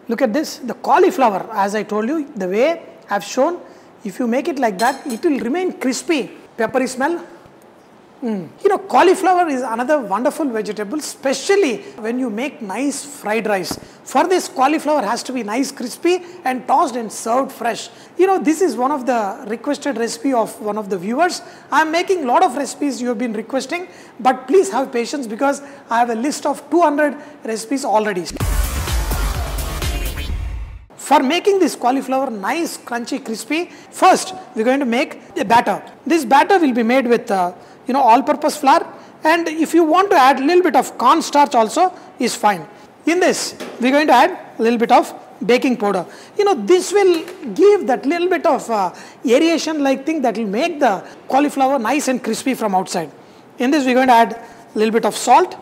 Look at this, the cauliflower, as I told you, the way I have shown, if you make it like that, it will remain crispy. Peppery smell. You know, cauliflower is another wonderful vegetable, especially when you make nice fried rice. For this, cauliflower has to be nice, crispy and tossed and served fresh. You know, this is one of the requested recipe of one of the viewers. I am making a lot of recipes you have been requesting, but please have patience because I have a list of 200 recipes already. For making this cauliflower nice, crunchy, crispy, first we are going to make a batter. This batter will be made with all-purpose flour, and if you want to add a little bit of cornstarch also is fine. In this, we are going to add a little bit of baking powder. You know, this will give that little bit of aeration like thing that will make the cauliflower nice and crispy from outside. In this, we are going to add a little bit of salt,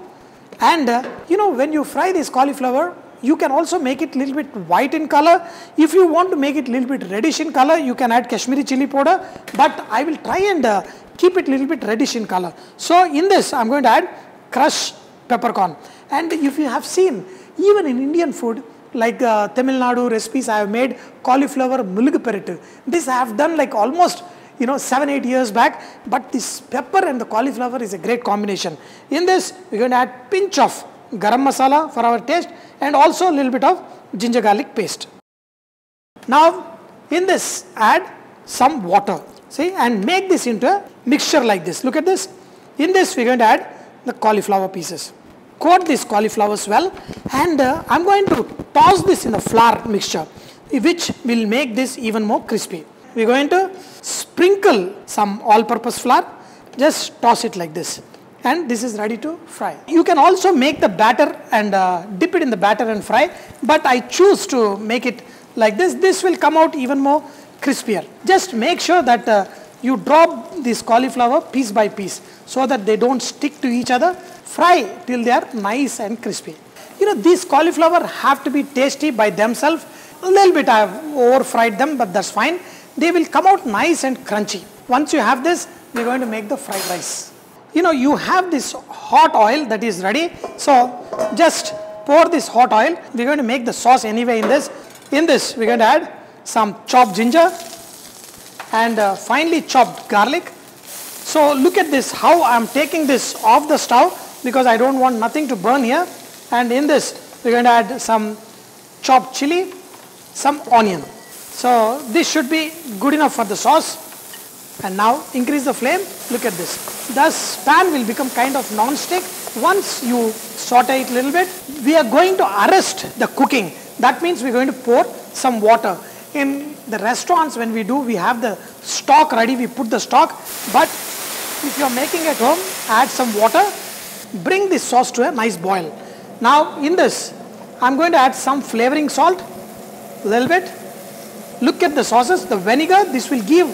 and when you fry this cauliflower, you can also make it a little bit white in color. If you want to make it a little bit reddish in color, you can add Kashmiri chili powder, but I will try and keep it a little bit reddish in color. So in this, I am going to add crushed peppercorn. And if you have seen, even in Indian food, like Tamil Nadu recipes, I have made cauliflower mulgu perittu. This I have done like almost 7-8 years back, but this pepper and the cauliflower is a great combination. In this, we are going to add pinch of garam masala for our taste, and also a little bit of ginger garlic paste. Now in this, add some water, see, and make this into a mixture like this. Look at this. In this, we are going to add the cauliflower pieces. Coat these cauliflowers well, and I am going to toss this in the flour mixture, which will make this even more crispy. We are going to sprinkle some all-purpose flour, just toss it like this, and this is ready to fry. You can also make the batter and dip it in the batter and fry, but I choose to make it like this. This will come out even more crispier. Just make sure that you drop this cauliflower piece by piece so that they don't stick to each other. Fry till they are nice and crispy. These cauliflower have to be tasty by themselves. A little bit I have over fried them, but that's fine. They will come out nice and crunchy. Once you have this, we are going to make the fried rice. You have this hot oil that is ready. So just pour this hot oil. We are going to make the sauce anyway in this. In this, we are going to add some chopped ginger and finely chopped garlic. So look at this, how I am taking this off the stove because I don't want nothing to burn here. And in this, we are going to add some chopped chili, some onion. So this should be good enough for the sauce. And now increase the flame. Look at this. This pan will become kind of non-stick. Once you saute it a little bit, we are going to arrest the cooking. That means we are going to pour some water. In the restaurants, when we do, we have the stock ready. We put the stock. But if you are making at home, add some water. Bring this sauce to a nice boil. Now in this, I am going to add some flavoring salt. A little bit. Look at the sauces. The vinegar, this will give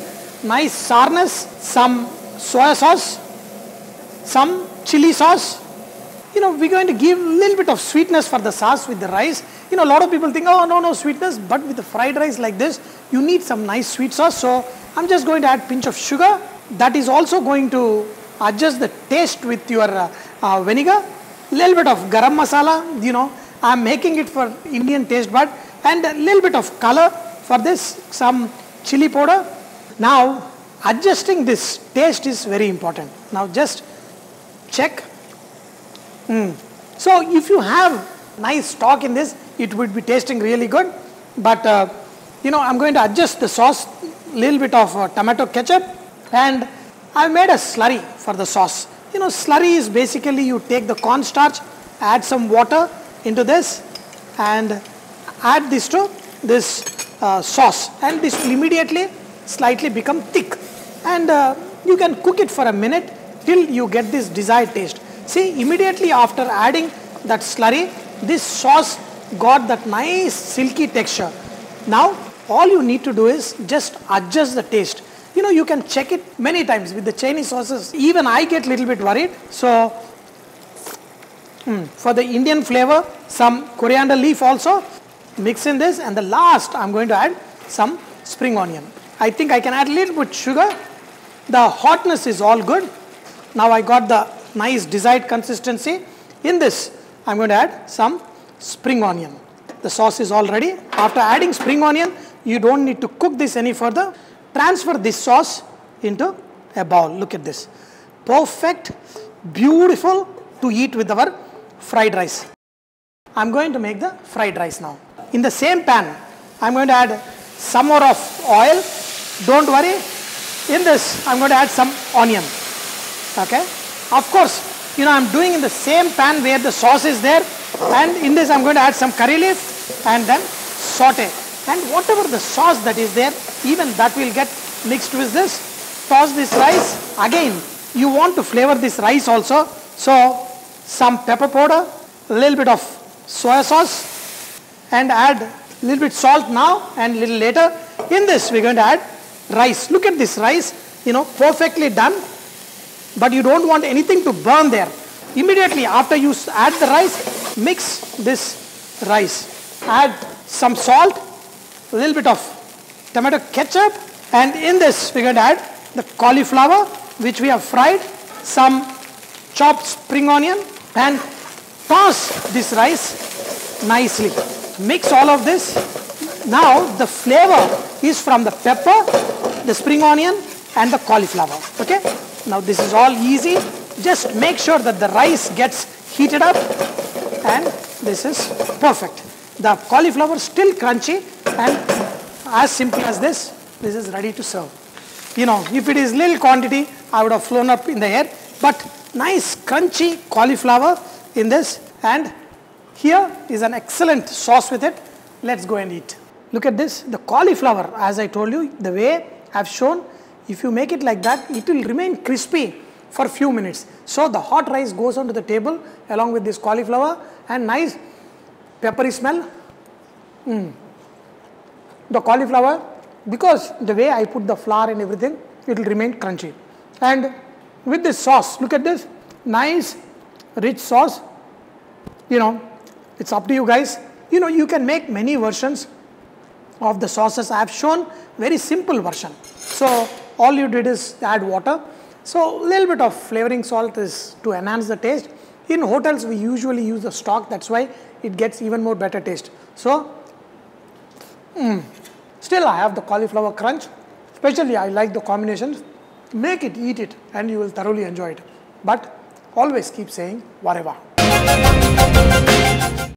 nice sourness. Some soya sauce. Some chilli sauce. We're going to give a little bit of sweetness for the sauce with the rice. A lot of people think, oh, no sweetness. But with the fried rice like this, you need some nice sweet sauce. So I'm just going to add a pinch of sugar. That is also going to adjust the taste with your vinegar. A little bit of garam masala. I'm making it for Indian taste bud. And a little bit of color for this. Some chili powder. Now, adjusting this taste is very important. Now just check. So if you have nice stock in this, it would be tasting really good. But I'm going to adjust the sauce, little bit of tomato ketchup, and I've made a slurry for the sauce. Slurry is basically you take the cornstarch, add some water into this, and add this to this sauce, and this will immediately slightly become thick. And you can cook it for a minute till you get this desired taste. See, immediately after adding that slurry, this sauce got that nice silky texture. Now, all you need to do is just adjust the taste. You can check it many times with the Chinese sauces. Even I get a little bit worried. So, for the Indian flavor, some coriander leaf also. Mix in this, and the last I'm going to add some spring onion. I think I can add a little bit sugar. The hotness is all good. Now I got the nice desired consistency. In this, I'm going to add some spring onion. the sauce is all ready. After adding spring onion, you don't need to cook this any further. Transfer this sauce into a bowl. Look at this. Perfect, beautiful to eat with our fried rice. I'm going to make the fried rice now. In the same pan, I'm going to add some more of oil. Don't worry. In this, I'm going to add some onion. Okay. Of course, I'm doing in the same pan where the sauce is there. And in this, I'm going to add some curry leaf and then saute. And whatever the sauce that is there, even that will get mixed with this. Toss this rice. Again, you want to flavor this rice also. So, some pepper powder, a little bit of soya sauce, and add a little bit salt now and a little later. In this, we're going to add rice. Look at this rice, perfectly done. But you don't want anything to burn there. Immediately after you add the rice, mix this rice. Add some salt, a little bit of tomato ketchup, and in this, we're going to add the cauliflower, which we have fried, some chopped spring onion, and toss this rice nicely. Mix all of this. Now the flavor is from the pepper, the spring onion, and the cauliflower. Okay? Now this is all easy. Just make sure that the rice gets heated up, and this is perfect. The cauliflower still crunchy, and as simple as this is ready to serve. If it is little quantity, I would have flown up in the air, but nice crunchy cauliflower in this, and here is an excellent sauce with it. Let's go and eat. Look at this. The cauliflower, as I told you, the way I've shown, if you make it like that, it will remain crispy for a few minutes. So the hot rice goes onto the table along with this cauliflower and nice peppery smell. The cauliflower, because the way I put the flour and everything, it will remain crunchy. And with this sauce, look at this, nice rich sauce. It's up to you guys. You can make many versions of the sauces. I have shown very simple version. So all you did is add water. So a little bit of flavoring salt is to enhance the taste. In hotels, we usually use the stock. That's why it gets even more better taste. So still I have the cauliflower crunch. Especially I like the combinations. Make it, eat it, and you will thoroughly enjoy it. But always keep saying, whatever.